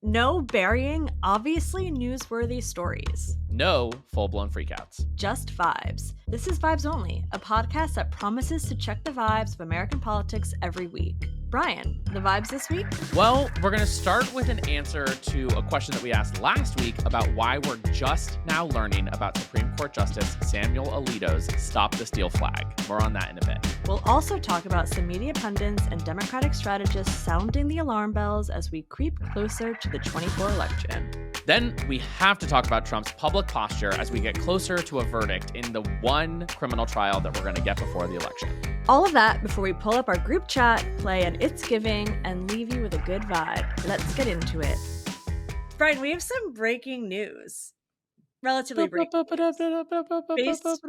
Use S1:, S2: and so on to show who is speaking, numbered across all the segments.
S1: No burying obviously newsworthy stories.
S2: No full-blown freakouts.
S1: Just vibes. This is Vibes Only, a podcast that promises to check the vibes of American politics every week. Brian, the vibes this week?
S2: Well, we're going to start with an answer to a question that we asked last week about why we're just now learning about Supreme Court Justice Samuel Alito's Stop the Steal flag. More on that in a bit.
S1: We'll also talk about some media pundits and Democratic strategists sounding the alarm bells as we creep closer to the 24 election.
S2: Then we have to talk about Trump's public posture as we get closer to a verdict in the one criminal trial that we're going to get before the election.
S1: All of that before we pull up our group chat, play an It's Giving, and leave you with a good vibe. Let's get into it. Brian, we have some breaking news. Relatively breaking news.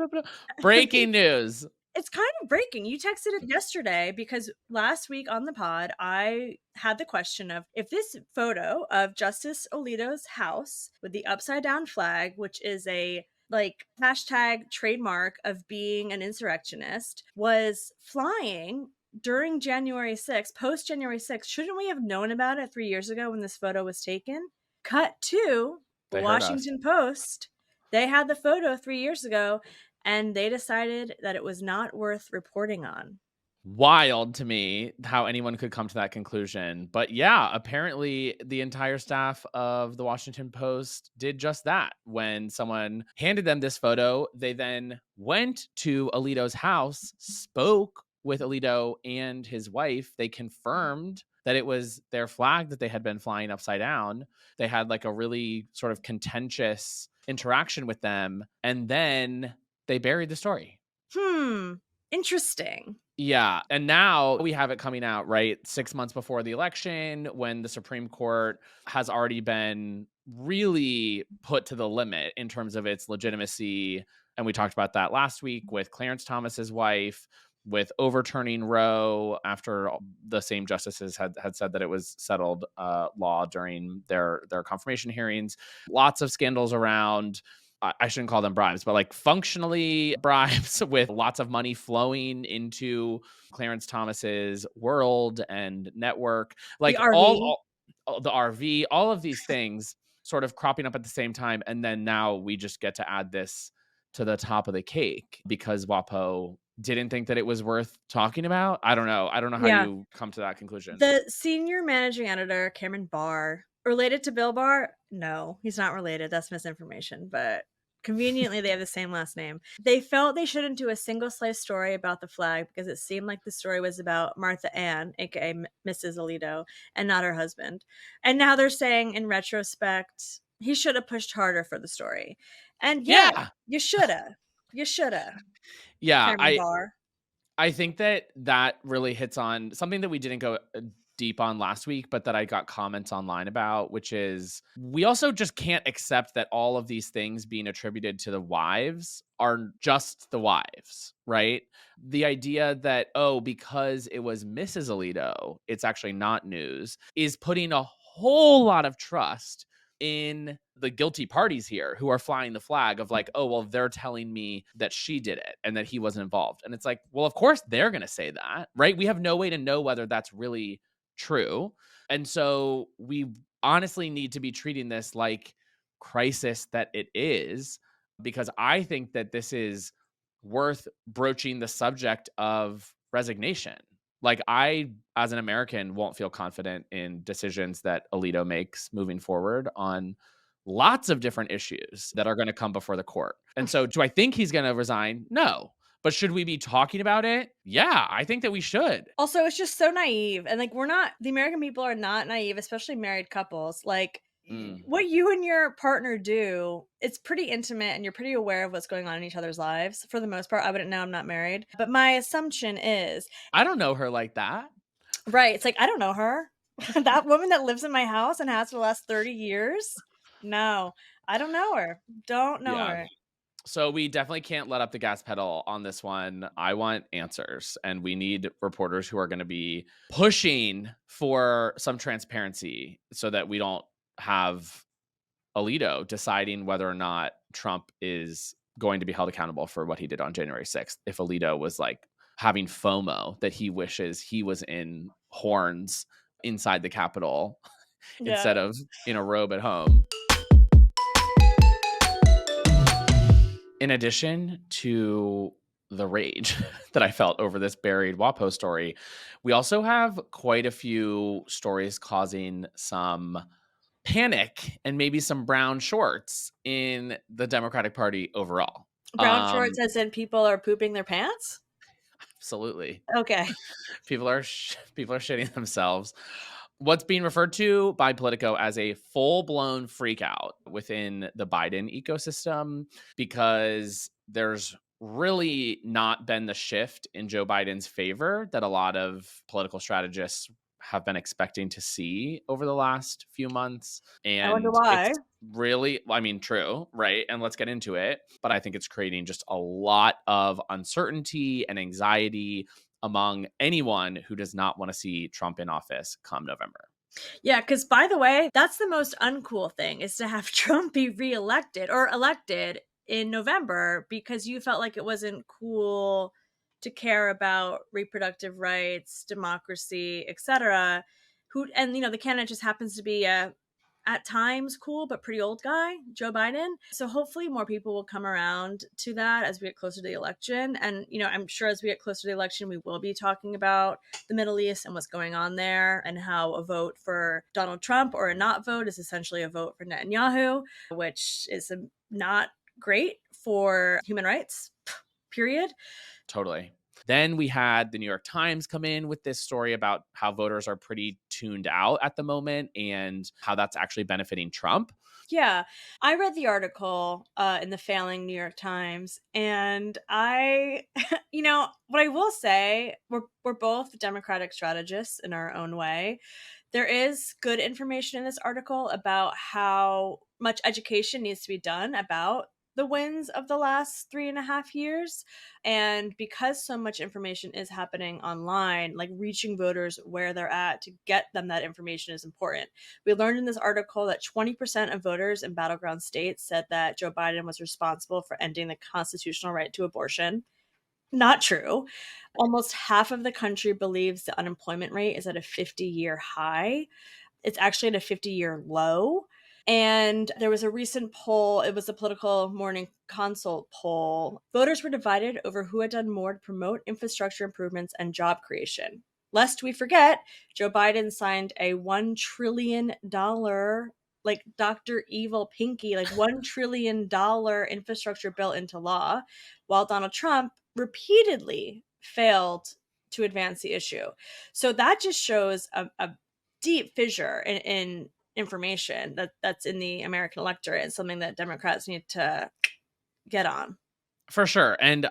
S2: Breaking news.
S1: It's kind of breaking. You texted it yesterday because last week on the pod, I had the question of if this photo of Justice Alito's house with the upside down flag, which is a hashtag trademark of being an insurrectionist, was flying during January 6th, post January 6th, shouldn't we have known about it 3 years ago when this photo was taken? Cut to the Washington Post. They had the photo 3 years ago, and they decided that it was not worth reporting on.
S2: Wild to me how anyone could come to that conclusion. But yeah, apparently the entire staff of the Washington Post did just that. When someone handed them this photo, they then went to Alito's house, spoke with Alito and his wife. They confirmed that it was their flag that they had been flying upside down. They had like a really sort of contentious interaction with them. And then they buried the story.
S1: Interesting.
S2: Yeah. And now we have it coming out, right? 6 months before the election, when the Supreme Court has already been really put to the limit in terms of its legitimacy. And we talked about that last week with Clarence Thomas's wife, with overturning Roe after the same justices had said that it was settled law during their confirmation hearings. Lots of scandals around. I shouldn't call them bribes, but like functionally bribes with lots of money flowing into Clarence Thomas's world and network. Like
S1: the RV.
S2: all the RV, all of these things sort of cropping up at the same time. And then now we just get to add this to the top of the cake because WaPo didn't think that it was worth talking about. I don't know how you come to that conclusion.
S1: The senior managing editor, Cameron Barr, related to Bill Barr? No, he's not related. That's misinformation. But conveniently, they have the same last name. They felt they shouldn't do a single slice story about the flag because it seemed like the story was about Martha Ann, aka Mrs. Alito, and not her husband. And now they're saying, in retrospect, he should have pushed harder for the story. And yeah. You should have. You should have.
S2: Yeah,
S1: Cameron Barr.
S2: I think that really hits on something that we didn't go deep on last week, but that I got comments online about, which is we also just can't accept that all of these things being attributed to the wives are just the wives, right? The idea that, because it was Mrs. Alito, it's actually not news, is putting a whole lot of trust in the guilty parties here who are flying the flag of like, they're telling me that she did it and that he wasn't involved. And it's like, well, of course they're going to say that, right? We have no way to know whether that's really true. And so we honestly need to be treating this like crisis that it is, because I think that this is worth broaching the subject of resignation. Like I, as an American, won't feel confident in decisions that Alito makes moving forward on lots of different issues that are going to come before the court. And so do I think he's going to resign? No. But should we be talking about it? Yeah, I think that we should.
S1: Also, it's just so naive. And like, the American people are not naive, especially married couples. Like, what you and your partner do, it's pretty intimate and you're pretty aware of what's going on in each other's lives. For the most part, I wouldn't know, I'm not married. But my assumption is...
S2: I don't know her like that.
S1: Right. It's like, I don't know her. That woman that lives in my house and has for the last 30 years? No, I don't know her. Don't know her.
S2: So we definitely can't let up the gas pedal on this one. I want answers, and we need reporters who are going to be pushing for some transparency so that we don't have Alito deciding whether or not Trump is going to be held accountable for what he did on January 6th. If Alito was like having FOMO that he wishes he was in horns inside the Capitol
S1: Yeah.
S2: instead of in a robe at home. In addition to the rage that I felt over this buried WaPo story, we also have quite a few stories causing some panic and maybe some brown shorts in the Democratic Party overall.
S1: Brown shorts as in people are pooping their pants?
S2: Absolutely.
S1: Okay.
S2: People are shitting themselves. What's being referred to by Politico as a full-blown freakout within the Biden ecosystem, because there's really not been the shift in Joe Biden's favor that a lot of political strategists have been expecting to see over the last few months.
S1: I wonder
S2: And
S1: why.
S2: it's really, I mean, true, right? And let's get into it. But I think it's creating just a lot of uncertainty and anxiety among anyone who does not want to see Trump in office come November.
S1: Yeah, because by the way, that's the most uncool thing is to have Trump be reelected or elected in November because you felt like it wasn't cool to care about reproductive rights, democracy, etc. Who and the candidate just happens to be a at times cool but pretty old guy, Joe Biden. So hopefully more people will come around to that as we get closer to the election. And I'm sure as we get closer to the election, we will be talking about the Middle East and what's going on there and how a vote for Donald Trump or a not vote is essentially a vote for Netanyahu, which is not great for human rights, period.
S2: Totally. Then we had the New York Times come in with this story about how voters are pretty tuned out at the moment and how that's actually benefiting Trump.
S1: Yeah, I read the article in the failing New York Times, and I, what I will say, we're both Democratic strategists in our own way. There is good information in this article about how much education needs to be done about the wins of the last 3.5 years. And because so much information is happening online, like reaching voters where they're at to get them that information is important. We learned in this article that 20% of voters in battleground states said that Joe Biden was responsible for ending the constitutional right to abortion. Not true. Almost half of the country believes the unemployment rate is at a 50-year high. It's actually at a 50-year low. And there was a recent poll, it was a Political Morning Consult poll. Voters were divided over who had done more to promote infrastructure improvements and job creation. Lest we forget, Joe Biden signed a $1 trillion, like Dr. Evil Pinky, like $1 trillion infrastructure bill into law, while Donald Trump repeatedly failed to advance the issue. So that just shows a deep fissure in information that's in the American electorate and something that Democrats need to get on.
S2: For sure. And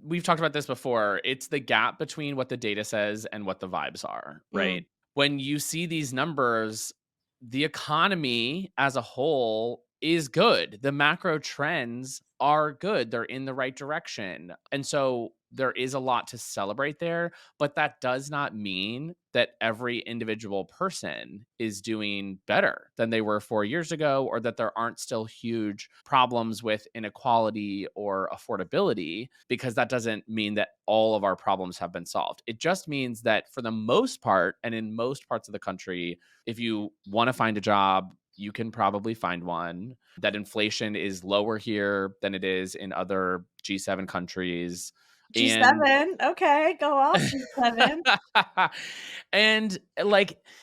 S2: we've talked about this before. It's the gap between what the data says and what the vibes are, right? When you see these numbers, the economy as a whole is good. The macro trends are good. They're in the right direction. And so there is a lot to celebrate there, but that does not mean that every individual person is doing better than they were 4 years ago, or that there aren't still huge problems with inequality or affordability, because that doesn't mean that all of our problems have been solved. It just means that for the most part, and in most parts of the country, if you want to find a job, you can probably find one. That inflation is lower here than it is in other G7 countries.
S1: G7. Okay, go off, G7.
S2: And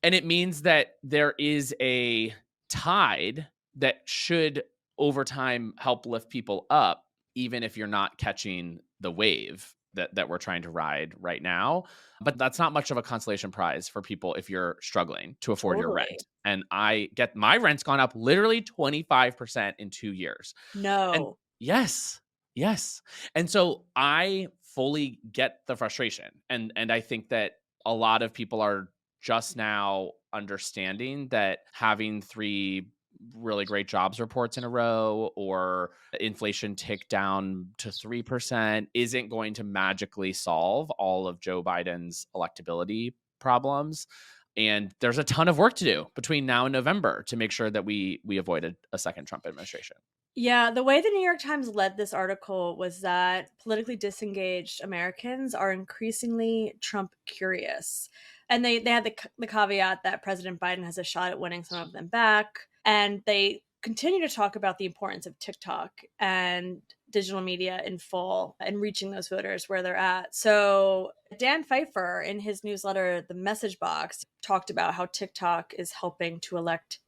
S2: it means that there is a tide that should over time help lift people up, even if you're not catching the wave that we're trying to ride right now. But that's not much of a consolation prize for people if you're struggling to afford your
S1: Totally.
S2: rent. And I get my rent's gone up literally 25% in 2 years. And
S1: No.
S2: yes, yes. And so I fully get the frustration. And I think that a lot of people are just now understanding that having three really great jobs reports in a row or inflation tick down to 3% isn't going to magically solve all of Joe Biden's electability problems. And there's a ton of work to do between now and November to make sure that we avoid a second Trump administration.
S1: Yeah, the way the New York Times led this article was that politically disengaged Americans are increasingly Trump curious. And they had the caveat that President Biden has a shot at winning some of them back. And they continue to talk about the importance of TikTok and digital media in full and reaching those voters where they're at. So Dan Pfeiffer, in his newsletter, The Message Box, talked about how TikTok is helping to elect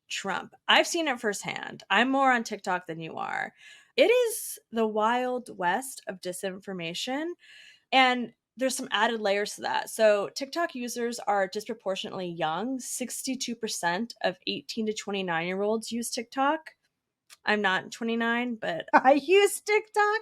S1: Trump. I've seen it firsthand. I'm more on TikTok than you are. It is the wild west of disinformation. And there's some added layers to that. So TikTok users are disproportionately young. 62% of 18 to 29-year-olds use TikTok. I'm not 29, but I use TikTok.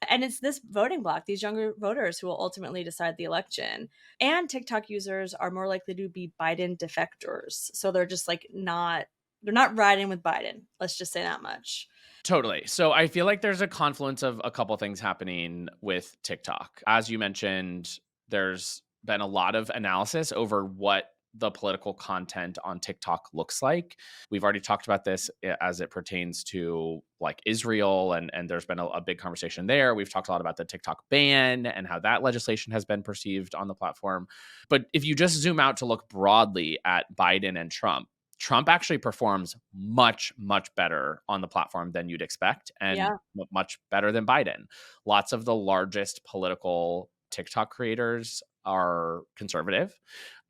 S1: And it's this voting bloc, these younger voters who will ultimately decide the election. And TikTok users are more likely to be Biden defectors. So they're just like they're not riding with Biden. Let's just say that much.
S2: Totally. So I feel like there's a confluence of a couple things happening with TikTok. As you mentioned, there's been a lot of analysis over what the political content on TikTok looks like. We've already talked about this as it pertains to like Israel, and there's been a big conversation there. We've talked a lot about the TikTok ban and how that legislation has been perceived on the platform. But if you just zoom out to look broadly at Biden and Trump actually performs much, much better on the platform than you'd expect, and much better than Biden. Lots of the largest political TikTok creators are conservative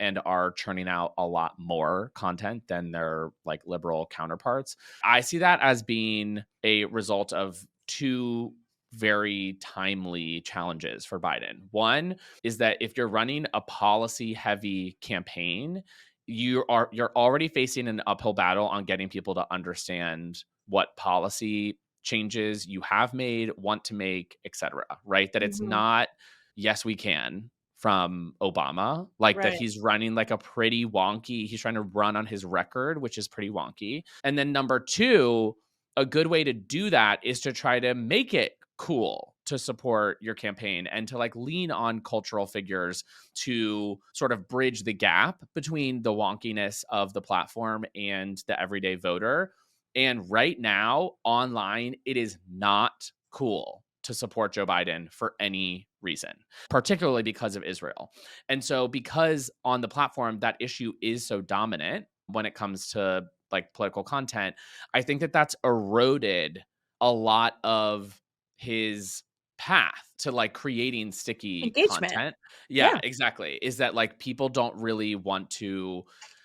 S2: and are churning out a lot more content than their like liberal counterparts. I see that as being a result of two very timely challenges for Biden. One is that if you're running a policy heavy campaign, you're already facing an uphill battle on getting people to understand what policy changes you have made, want to make, etc. Right? That it's not yes we can from Obama, like that he's running like a pretty wonky, he's trying to run on his record, which is pretty wonky. And then number two, a good way to do that is to try to make it cool to support your campaign and to like lean on cultural figures to sort of bridge the gap between the wonkiness of the platform and the everyday voter. And right now online, it is not cool to support Joe Biden for any reason, particularly because of Israel. And so because on the platform, that issue is so dominant when it comes to like political content, I think that that's eroded a lot of his path to like creating sticky
S1: engagement.
S2: content. Yeah, exactly. Is that like people don't really want to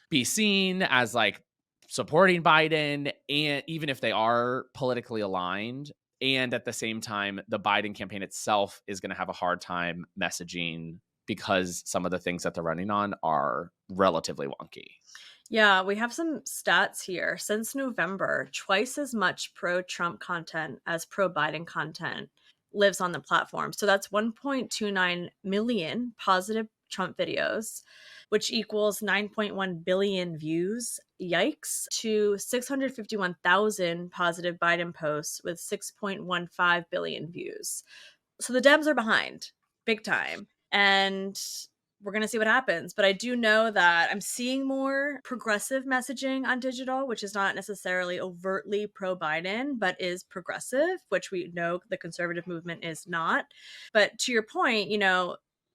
S2: be seen as like supporting Biden, and even if they are politically aligned. And at the same time, the Biden campaign itself is going to have a hard time messaging because some of the things that they're running on are relatively wonky.
S1: Yeah, we have some stats here. Since November, twice as much pro-Trump content as pro-Biden content lives on the platform. So that's 1.29 million positive Trump videos, which equals 9.1 billion views. Yikes. To 651,000 positive Biden posts with 6.15 billion views. So the Dems are behind big time. And we're going to see what happens. But I do know that I'm seeing more progressive messaging on digital, which is not necessarily overtly pro-Biden, but is progressive, which we know the conservative movement is not. But to your point,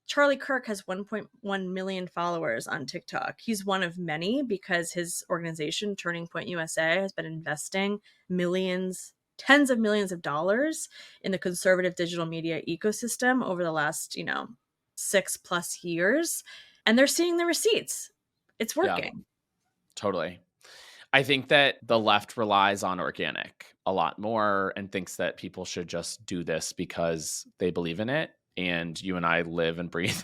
S1: Charlie Kirk has 1.1 million followers on TikTok. He's one of many because his organization, Turning Point USA, has been investing tens of millions of dollars in the conservative digital media ecosystem over the last, 6+ years. And they're seeing the receipts. It's working.
S2: Yeah, totally. I think that the left relies on organic a lot more and thinks that people should just do this because they believe in it. And you and I live and breathe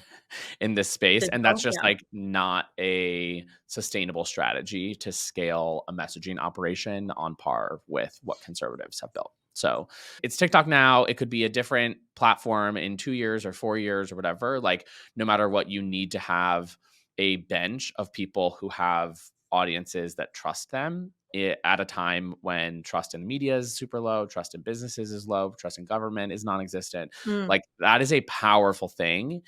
S2: in this space. And that's just like not a sustainable strategy to scale a messaging operation on par with what conservatives have built. So it's TikTok now. It could be a different platform in 2 years or 4 years or whatever. Like no matter what, you need to have a bench of people who have audiences that trust them at a time when trust in media is super low, trust in businesses is low, trust in government is non-existent. Like that is a powerful thing.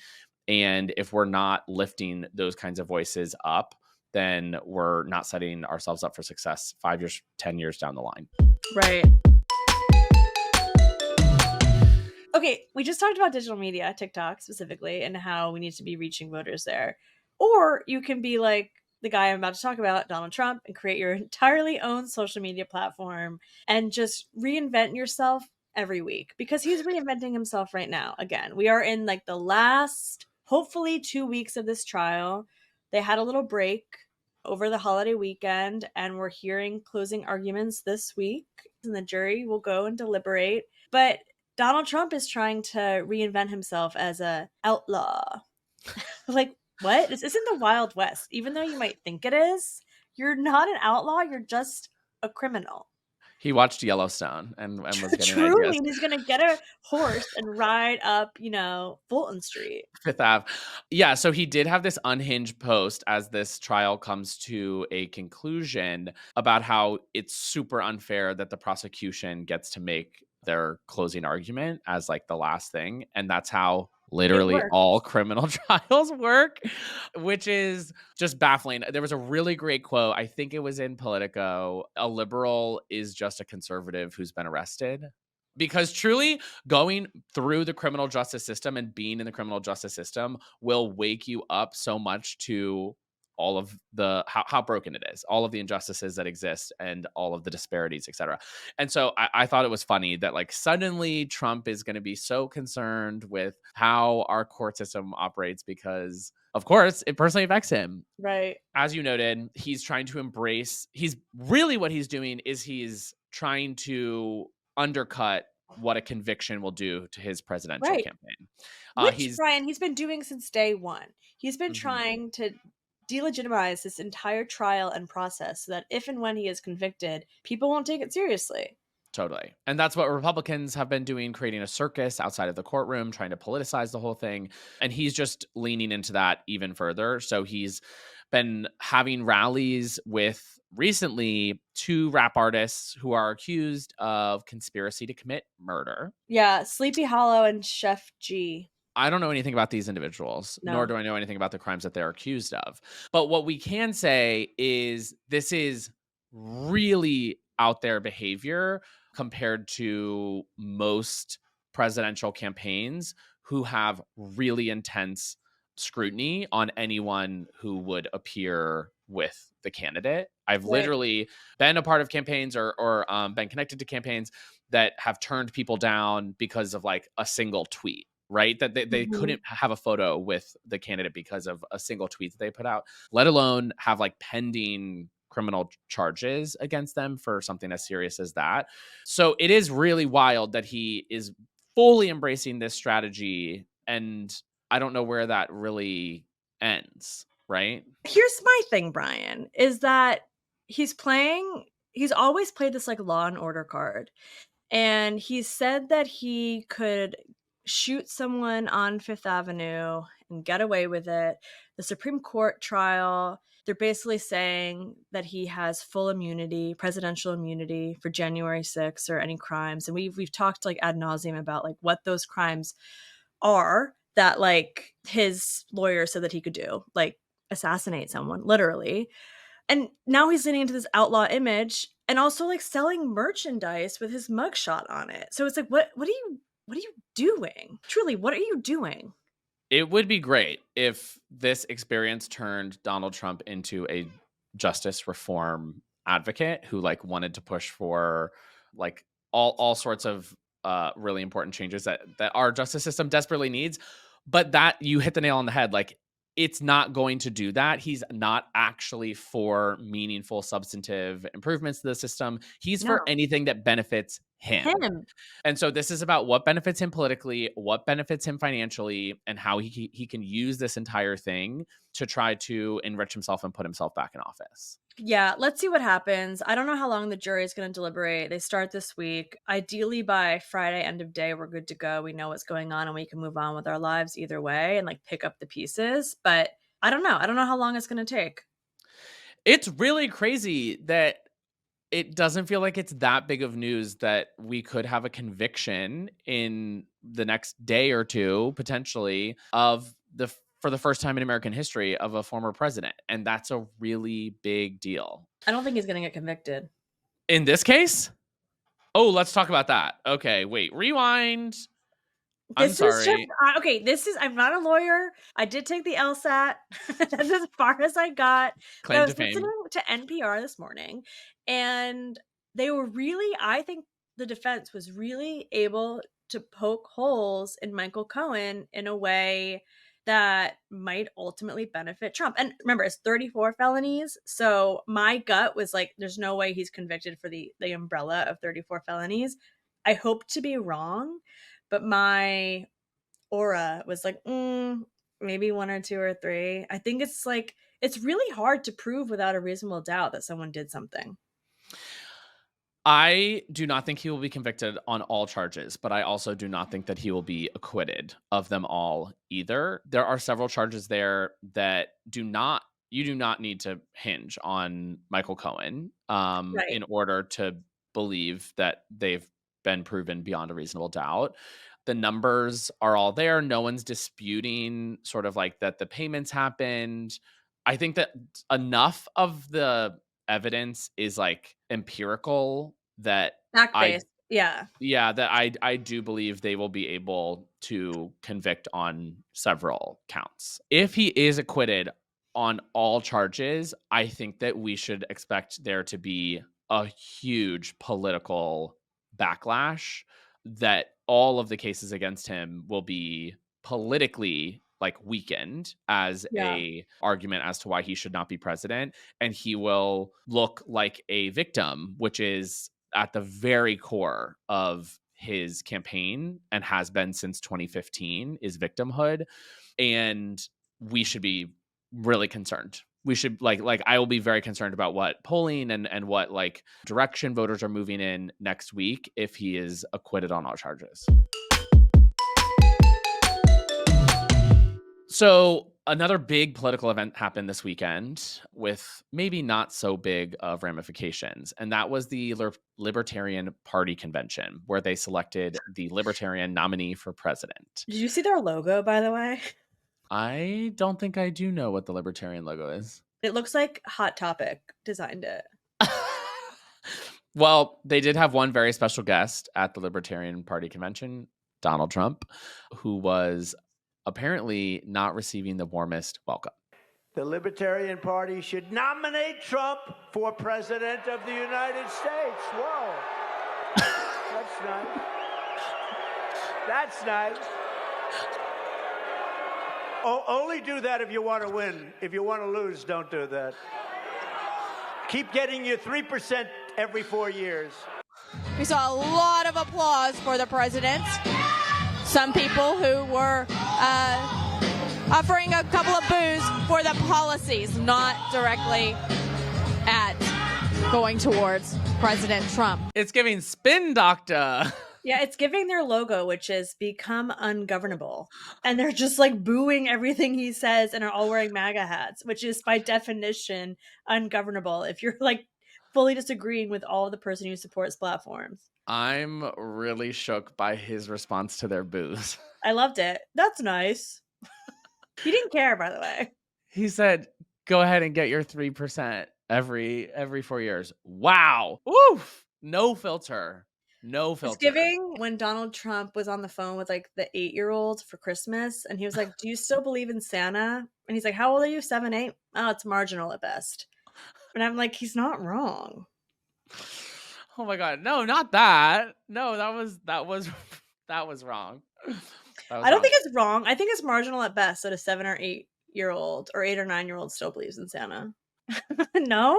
S2: And if we're not lifting those kinds of voices up, then we're not setting ourselves up for success 5 years, 10 years down the line.
S1: Right. Okay, we just talked about digital media, TikTok specifically, and how we need to be reaching voters there. Or you can be like the guy I'm about to talk about, Donald Trump, and create your entirely own social media platform and just reinvent yourself every week, because he's reinventing himself right now. Again, we are in like the last, hopefully, 2 weeks of this trial. They had a little break over the holiday weekend, and we're hearing closing arguments this week, and the jury will go and deliberate. But Donald Trump is trying to reinvent himself as a outlaw. Like, what? This isn't the Wild West. Even though you might think it is, you're not an outlaw, you're just a criminal.
S2: He watched Yellowstone and was getting ideas.
S1: Truly, and he's gonna get a horse and ride up, Fulton Street.
S2: Fifth Ave. Yeah, so he did have this unhinged post as this trial comes to a conclusion about how it's super unfair that the prosecution gets to make their closing argument as like the last thing. And that's how
S1: It
S2: literally
S1: worked.
S2: all criminal trials work, which is just baffling. There was a really great quote. I think it was in Politico. A liberal is just a conservative who's been arrested. Because truly, going through the criminal justice system and being in the criminal justice system will wake you up so much to all of the how broken it is, all of the injustices that exist and all of the disparities, etc. And so I thought it was funny that like suddenly Trump is going to be so concerned with how our court system operates because of course it personally affects him.
S1: Right.
S2: As you noted, he's trying to he's really what he's doing is he's trying to undercut what a conviction will do to his presidential
S1: Right.
S2: campaign.
S1: Which,
S2: He's
S1: Brian, he's been doing since day one. He's been
S2: Mhm.
S1: trying to delegitimize this entire trial and process so that if and when he is convicted, people won't take it seriously.
S2: Totally. And that's what Republicans have been doing, creating a circus outside of the courtroom, trying to politicize the whole thing. And he's just leaning into that even further. So he's been having rallies with recently 2 rap artists who are accused of conspiracy to commit murder.
S1: Yeah, Sleepy Hollow and Chef G.
S2: I don't know anything about these individuals, nor
S1: No.
S2: do I know anything about the crimes that they're accused of. But what we can say is this is really out there behavior compared to most presidential campaigns who have really intense scrutiny on anyone who would appear with the candidate. I've
S1: Right.
S2: literally been a part of campaigns or been connected to campaigns that have turned people down because of like a single tweet, right? That they
S1: Mhm.
S2: couldn't have a photo with the candidate because of a single tweet that they put out, let alone have like pending criminal charges against them for something as serious as that. So it is really wild that he is fully embracing this strategy. And I don't know where that really ends, right?
S1: Here's my thing, Brian, is that he's always played this like law and order card. And he said that he could shoot someone on Fifth Avenue and get away with it. The Supreme Court trial, they're basically saying that he has full immunity, presidential immunity for January 6th or any crimes. And we've talked like ad nauseum about like what those crimes are that like his lawyer said that he could do, like assassinate someone, literally. And now he's leaning into this outlaw image and also like selling merchandise with his mugshot on it. So it's like, what are you doing? Truly, what are you doing?
S2: It would be great if this experience turned Donald Trump into a justice reform advocate who like wanted to push for like all sorts of really important changes that our justice system desperately needs. But that you hit the nail on the head. Like it's not going to do that. He's not actually for meaningful substantive improvements to the system. He's for
S1: No,
S2: anything that benefits him.
S1: him.
S2: And so this is about what benefits him politically, what benefits him financially, and how he can use this entire thing to try to enrich himself and put himself back in office.
S1: Yeah, let's see what happens. I don't know how long the jury is going to deliberate. They start this week. Ideally, by Friday, end of day, we're good to go. We know what's going on and we can move on with our lives either way and like pick up the pieces. But I don't know. I don't know how long it's going to take.
S2: It's really crazy that it doesn't feel like it's that big of news that we could have a conviction in the next day or two, potentially, of for the first time in American history of a former president. And that's a really big deal.
S1: I don't think he's going to get convicted.
S2: In this case, oh, let's talk about that. Okay, wait, rewind. I'm
S1: This is just
S2: sorry.
S1: okay. I'm not a lawyer. I did take the LSAT. That's as far as I got. But I
S2: Claim to
S1: was listening
S2: fame.
S1: to NPR this morning, and they were really, I think the defense was really able to poke holes in Michael Cohen in a way that might ultimately benefit Trump. And remember, it's 34 felonies. So my gut was like, there's no way he's convicted for the umbrella of 34 felonies. I hope to be wrong, but my aura was like, maybe one or two or three. I think it's like, it's really hard to prove without a reasonable doubt that someone did something.
S2: I do not think he will be convicted on all charges, but I also do not think that he will be acquitted of them all either. There are several charges there that you do not need to hinge on Michael Cohen
S1: Right.
S2: in order to believe that they've been proven beyond a reasonable doubt. The numbers are all there. No one's disputing sort of like that the payments happened. I think that enough of the evidence is like empirical that
S1: Fact
S2: I
S1: based. Yeah.
S2: that I do believe they will be able to convict on several counts. If he is acquitted on all charges, I think that we should expect there to be a huge political backlash, that all of the cases against him will be politically like weakened as
S1: Yeah.
S2: a argument as to why he should not be president, and he will look like a victim, which is at the very core of his campaign and has been since 2015, is victimhood. And we should be really concerned. We should like I will be very concerned about what polling and what like direction voters are moving in next week if he is acquitted on all charges. So another big political event happened this weekend with maybe not so big of ramifications, and that was the Libertarian Party convention, where they selected the Libertarian nominee for president.
S1: Did you see their logo, by the way?
S2: I don't think I do know what the Libertarian logo is.
S1: It looks like Hot Topic designed it.
S2: Well, they did have one very special guest at the Libertarian Party convention, Donald Trump, who was apparently not receiving the warmest welcome.
S3: The Libertarian Party should nominate Trump for President of the United States. Whoa. That's nice. That's nice. Only do that if you want to win. If you want to lose, don't do that. Keep getting your 3% every 4 years.
S4: We saw a lot of applause for the president. Some people who were offering a couple of boos for the policies, not directly at going towards President Trump.
S2: It's giving spin doctor.
S1: Yeah, it's giving their logo, which is become ungovernable. And they're just like booing everything he says and are all wearing MAGA hats, which is by definition ungovernable if you're like fully disagreeing with all the person who supports platforms.
S2: I'm really shook by his response to their boos.
S1: I loved it. That's nice. He didn't care, by the way.
S2: He said, go ahead and get your 3% every 4 years. Wow. Woof. No filter. No filter.
S1: It's giving when Donald Trump was on the phone with like the 8-year-old for Christmas, and he was like, do you still believe in Santa? And he's like, how old are you? 7, 8? Oh, it's marginal at best. And I'm like, he's not wrong.
S2: Oh my God. No, not that. No, that was wrong.
S1: I don't think it's wrong. I think it's marginal at best that a 7 or 8-year-old or 8 or 9-year-old still believes in Santa. No?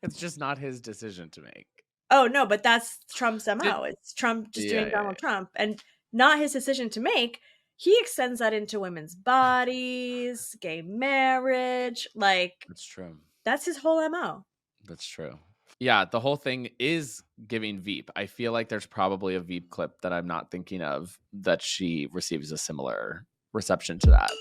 S2: It's just not his decision to make.
S1: Oh, no, but that's Trump's MO. It's Trump just doing Donald Trump and not his decision to make. He extends that into women's bodies, gay marriage. Like,
S2: That's true.
S1: That's his whole MO.
S2: That's true. Yeah, the whole thing is giving Veep. I feel like there's probably a Veep clip that I'm not thinking of that she receives a similar reception to that.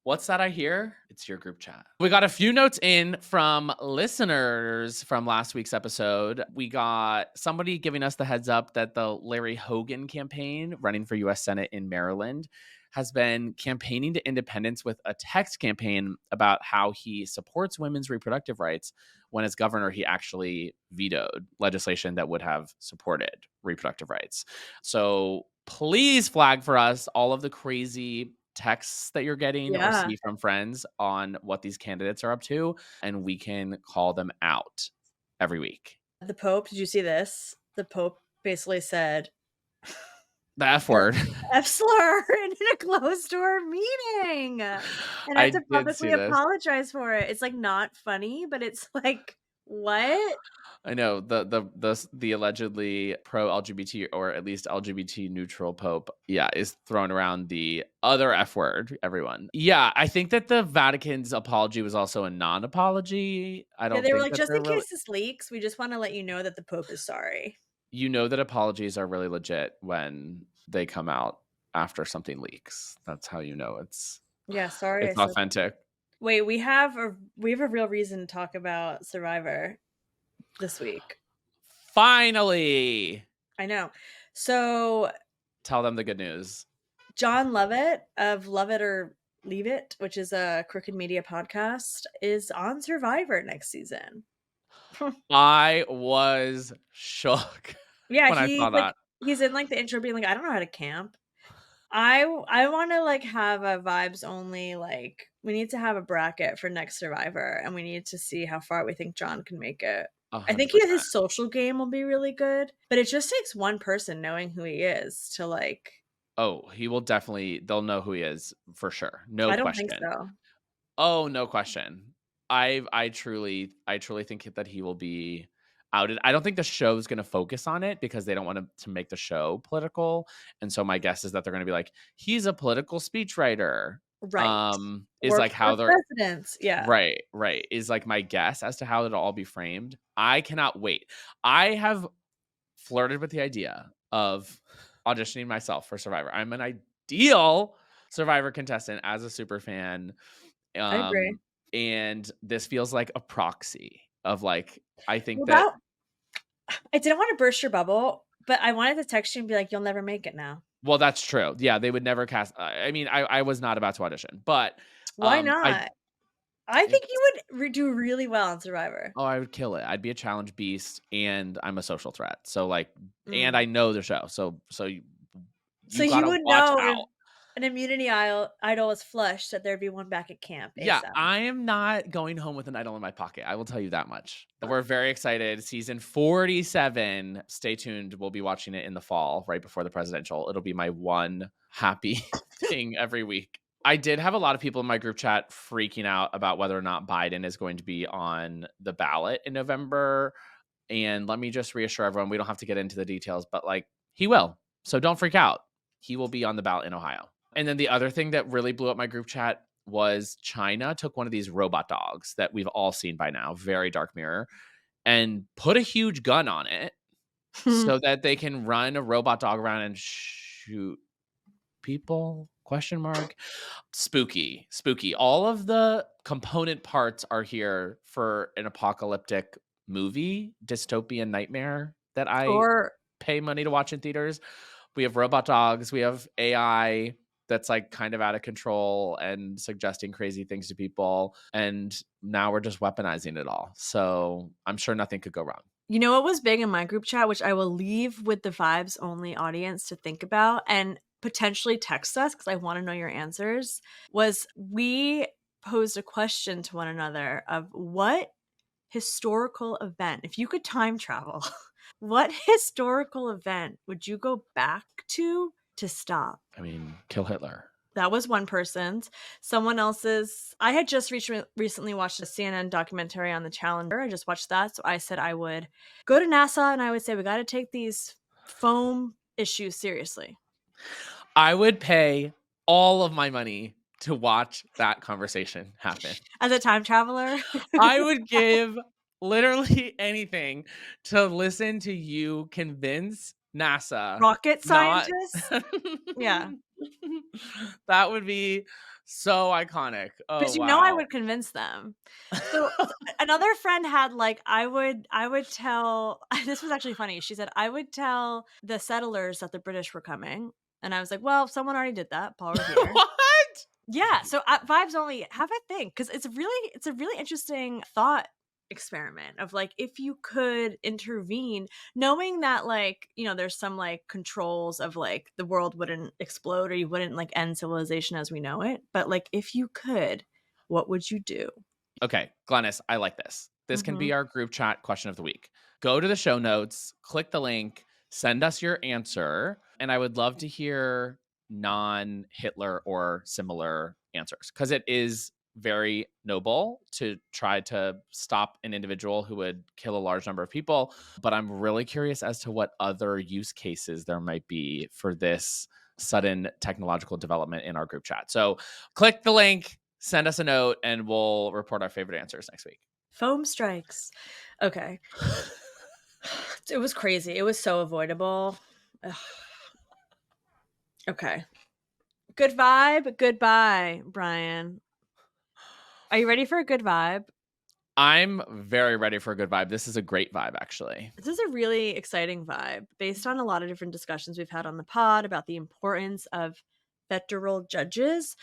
S2: What's that I hear? It's your group chat. We got a few notes in from listeners from last week's episode. We got somebody giving us the heads up that the Larry Hogan campaign running for U.S. Senate in Maryland has been campaigning to independence with a text campaign about how he supports women's reproductive rights when as governor, he actually vetoed legislation that would have supported reproductive rights. So please flag for us all of the crazy texts that you're getting or
S1: Yeah.
S2: see from friends on what these candidates are up to, and we can call them out every week.
S1: The Pope, did you see this? The Pope basically said
S2: The F word.
S1: F slur in a closed door meeting and
S2: I
S1: had to
S2: did see
S1: publicly
S2: this.
S1: apologize for it. It's like not funny, but it's like, what?
S2: I know the allegedly pro LGBT or at least LGBT neutral Pope, is throwing around the other F word. Everyone, I think that the Vatican's apology was also a non-apology. I
S1: Yeah,
S2: don't
S1: they were
S2: think
S1: like,
S2: that
S1: just
S2: they're
S1: in
S2: really.
S1: case this leaks, we just want to let you know that the Pope is sorry.
S2: You know that apologies are really legit when they come out after something leaks. That's how you know it's
S1: Sorry. I said
S2: authentic.
S1: Wait, we have a real reason to talk about Survivor this week.
S2: Finally,
S1: I know. So
S2: tell them the good news.
S1: John Lovett of Love It or Leave It, which is a Crooked Media podcast, is on Survivor next season.
S2: I was shook
S1: Yeah,
S2: when I saw that.
S1: he's in like the intro being like, I don't know how to camp. I want to like have a vibes only, like we need to have a bracket for next Survivor and we need to see how far we think John can make it. I think
S2: 100%.
S1: his social game will be really good, but it just takes one person knowing who he is to like.
S2: Oh, he will definitely. They'll know who he is for sure. No
S1: I don't
S2: question.
S1: think so.
S2: Oh, no question. I truly think that he will be outed. I don't think the show's going to focus on it because they don't want to make the show political. And so my guess is that they're going to be like, he's a political speechwriter.
S1: Right.
S2: Is
S1: Or
S2: like how
S1: for
S2: they're
S1: presidents. Yeah.
S2: right. Is like my guess as to how it'll all be framed. I cannot wait. I have flirted with the idea of auditioning myself for Survivor. I'm an ideal Survivor contestant as a super fan.
S1: I agree.
S2: And this feels like a proxy of like, I think
S1: I didn't want to burst your bubble, but I wanted to text you and be like, you'll never make it now.
S2: Well, that's true. Yeah, they would never cast. I mean, I was not about to audition, but
S1: Why not? I think you would do really well on Survivor.
S2: Oh, I would kill it. I'd be a challenge beast, and I'm a social threat. So like, and I know the show. So you gotta
S1: would
S2: watch
S1: know
S2: out.
S1: if an immunity idol is flushed that there'd be one back at camp.
S2: Yeah,
S1: ASAP.
S2: I am not going home with an idol in my pocket. I will tell you that much. We're very excited. Season 47. Stay tuned. We'll be watching it in the fall, right before the presidential. It'll be my one happy thing every week. I did have a lot of people in my group chat freaking out about whether or not Biden is going to be on the ballot in November. And let me just reassure everyone, we don't have to get into the details, but like he will. So don't freak out. He will be on the ballot in Ohio. And then the other thing that really blew up my group chat was China took one of these robot dogs that we've all seen by now, very Dark Mirror, and put a huge gun on it so that they can run a robot dog around and shoot people? ? Spooky. All of the component parts are here for an apocalyptic movie, dystopian nightmare that I pay money to watch in theaters. We have robot dogs. We have AI that's like kind of out of control and suggesting crazy things to people. And now we're just weaponizing it all. So I'm sure nothing could go wrong.
S1: You know what was big in my group chat, which I will leave with the vibes only audience to think about and potentially text us because I want to know your answers, was we posed a question to one another of what historical event, if you could time travel, what historical event would you go back to stop?
S2: I mean, kill Hitler.
S1: That was one person's. Someone else's. I had just recently watched a CNN documentary on the Challenger. I just watched that. So I said I would go to NASA and I would say, we got to take these foam issues seriously.
S2: I would pay all of my money to watch that conversation happen.
S1: As a time traveler?
S2: I would give literally anything to listen to you convince NASA.
S1: Rocket scientists? Yeah.
S2: That would be so iconic. Oh,
S1: because
S2: wow.
S1: I would convince them. So another friend had like, I would tell, this was actually funny. She said, I would tell the settlers that the British were coming. And I was like, well, someone already did that, Paul Revere.
S2: What?
S1: Yeah, so vibes only. Have a think, because it's a really interesting thought experiment of like, if you could intervene, knowing that like, you know, there's some like controls of like the world wouldn't explode or you wouldn't like end civilization as we know it, but like if you could, what would you do?
S2: Okay, Glennis, I like this. This can
S1: Mhm.
S2: be our group chat question of the week. Go to the show notes, click the link, send us your answer, and I would love to hear non-Hitler or similar answers, because it is very noble to try to stop an individual who would kill a large number of people. But I'm really curious as to what other use cases there might be for this sudden technological development in our group chat. So click the link, send us a note, and we'll report our favorite answers next week.
S1: Foam strikes. Okay. It was crazy. It was so avoidable. Ugh. Okay. Good vibe. Goodbye, Brian. Are you ready for a good vibe?
S2: I'm very ready for a good vibe. This is a great vibe, actually.
S1: This is a really exciting vibe based on a lot of different discussions we've had on the pod about the importance of federal judges.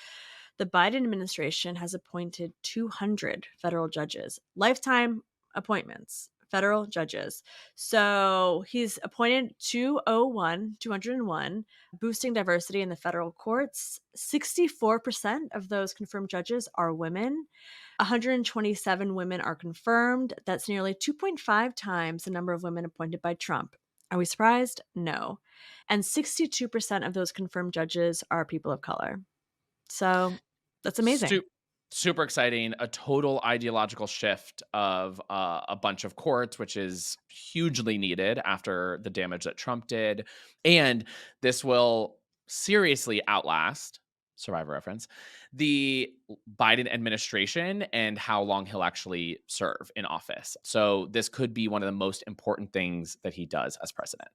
S1: The Biden administration has appointed 200 federal judges, lifetime appointments, federal judges. So he's appointed 201, boosting diversity in the federal courts. 64% of those confirmed judges are women. 127 women are confirmed. That's nearly 2.5 times the number of women appointed by Trump. Are we surprised? No. And 62% of those confirmed judges are people of color. So that's amazing.
S2: Super exciting. A total ideological shift of a bunch of courts, which is hugely needed after the damage that Trump did. And this will seriously outlast, Survivor reference, the Biden administration and how long he'll actually serve in office. So this could be one of the most important things that he does as president.